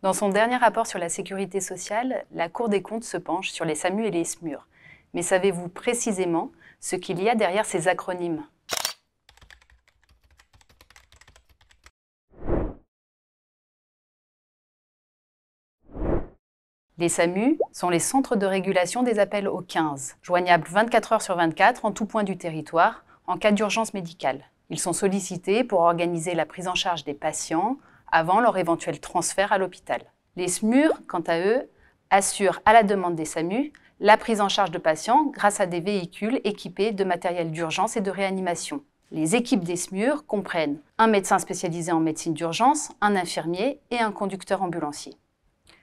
Dans son dernier rapport sur la sécurité sociale, la Cour des comptes se penche sur les SAMU et les SMUR. Mais savez-vous précisément ce qu'il y a derrière ces acronymes ? Les SAMU sont les centres de régulation des appels au 15, joignables 24 heures sur 24 en tout point du territoire, en cas d'urgence médicale. Ils sont sollicités pour organiser la prise en charge des patients avant leur éventuel transfert à l'hôpital. Les SMUR, quant à eux, assurent à la demande des SAMU la prise en charge de patients grâce à des véhicules équipés de matériel d'urgence et de réanimation. Les équipes des SMUR comprennent un médecin spécialisé en médecine d'urgence, un infirmier et un conducteur ambulancier.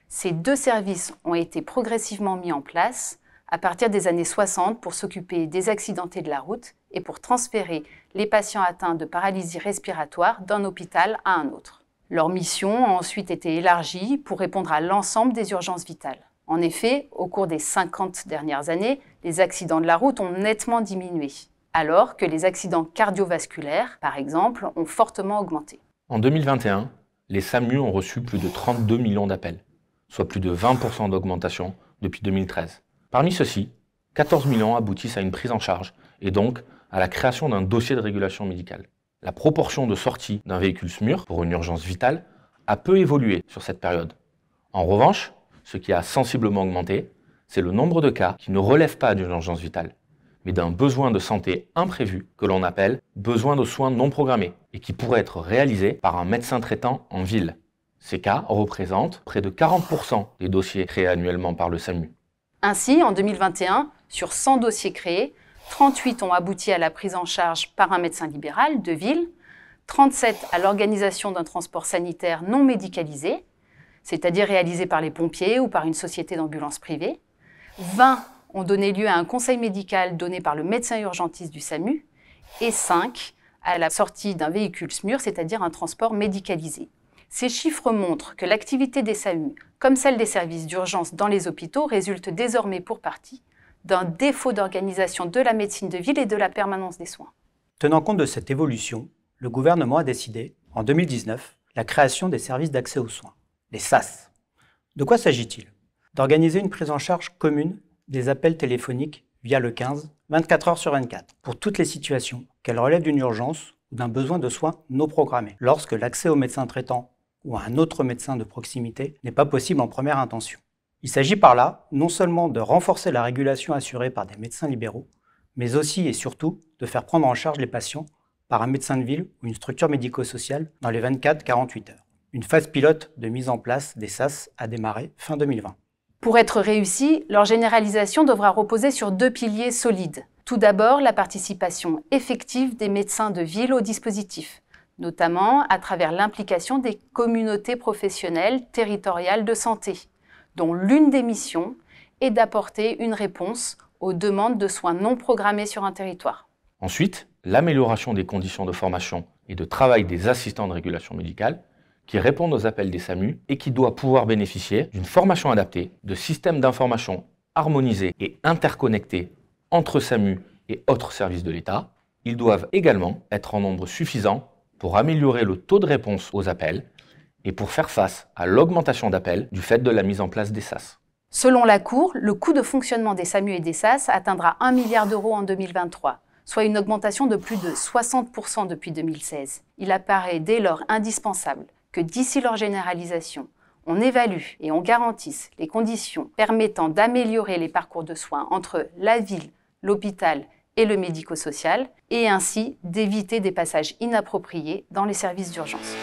Ces deux services ont été progressivement mis en place à partir des années 60 pour s'occuper des accidentés de la route et pour transférer les patients atteints de paralysie respiratoire d'un hôpital à un autre. Leur mission a ensuite été élargie pour répondre à l'ensemble des urgences vitales. En effet, au cours des 50 dernières années, les accidents de la route ont nettement diminué, alors que les accidents cardiovasculaires, par exemple, ont fortement augmenté. En 2021, les SAMU ont reçu plus de 32 millions d'appels, soit plus de 20% d'augmentation depuis 2013. Parmi ceux-ci, 14 millions aboutissent à une prise en charge et donc à la création d'un dossier de régulation médicale. La proportion de sortie d'un véhicule SMUR pour une urgence vitale a peu évolué sur cette période. En revanche, ce qui a sensiblement augmenté, c'est le nombre de cas qui ne relèvent pas d'une urgence vitale, mais d'un besoin de santé imprévu que l'on appelle besoin de soins non programmés et qui pourrait être réalisé par un médecin traitant en ville. Ces cas représentent près de 40% des dossiers créés annuellement par le SAMU. Ainsi, en 2021, sur 100 dossiers créés, 38 ont abouti à la prise en charge par un médecin libéral de ville, 37 à l'organisation d'un transport sanitaire non médicalisé, c'est-à-dire réalisé par les pompiers ou par une société d'ambulance privée, 20 ont donné lieu à un conseil médical donné par le médecin urgentiste du SAMU, et 5 à la sortie d'un véhicule SMUR, c'est-à-dire un transport médicalisé. Ces chiffres montrent que l'activité des SAMU, comme celle des services d'urgence dans les hôpitaux, résulte désormais pour partie d'un défaut d'organisation de la médecine de ville et de la permanence des soins. Tenant compte de cette évolution, le gouvernement a décidé, en 2019, la création des services d'accès aux soins, les SAS. De quoi s'agit-il ? D'organiser une prise en charge commune des appels téléphoniques via le 15, 24 heures sur 24, pour toutes les situations, qu'elles relèvent d'une urgence ou d'un besoin de soins non programmés, lorsque l'accès au médecin traitant ou à un autre médecin de proximité n'est pas possible en première intention. Il s'agit par là non seulement de renforcer la régulation assurée par des médecins libéraux, mais aussi et surtout de faire prendre en charge les patients par un médecin de ville ou une structure médico-sociale dans les 24-48 heures. Une phase pilote de mise en place des SAS a démarré fin 2020. Pour être réussie, leur généralisation devra reposer sur deux piliers solides. Tout d'abord, la participation effective des médecins de ville au dispositif, notamment à travers l'implication des communautés professionnelles territoriales de santé, dont l'une des missions est d'apporter une réponse aux demandes de soins non programmés sur un territoire. Ensuite, l'amélioration des conditions de formation et de travail des assistants de régulation médicale qui répondent aux appels des SAMU et qui doit pouvoir bénéficier d'une formation adaptée, de systèmes d'information harmonisés et interconnectés entre SAMU et autres services de l'État. Ils doivent également être en nombre suffisant pour améliorer le taux de réponse aux appels et pour faire face à l'augmentation d'appels du fait de la mise en place des SAS. Selon la Cour, le coût de fonctionnement des SAMU et des SAS atteindra 1 milliard d'euros en 2023, soit une augmentation de plus de 60% depuis 2016. Il apparaît dès lors indispensable que d'ici leur généralisation, on évalue et on garantisse les conditions permettant d'améliorer les parcours de soins entre la ville, l'hôpital et le médico-social, et ainsi d'éviter des passages inappropriés dans les services d'urgence.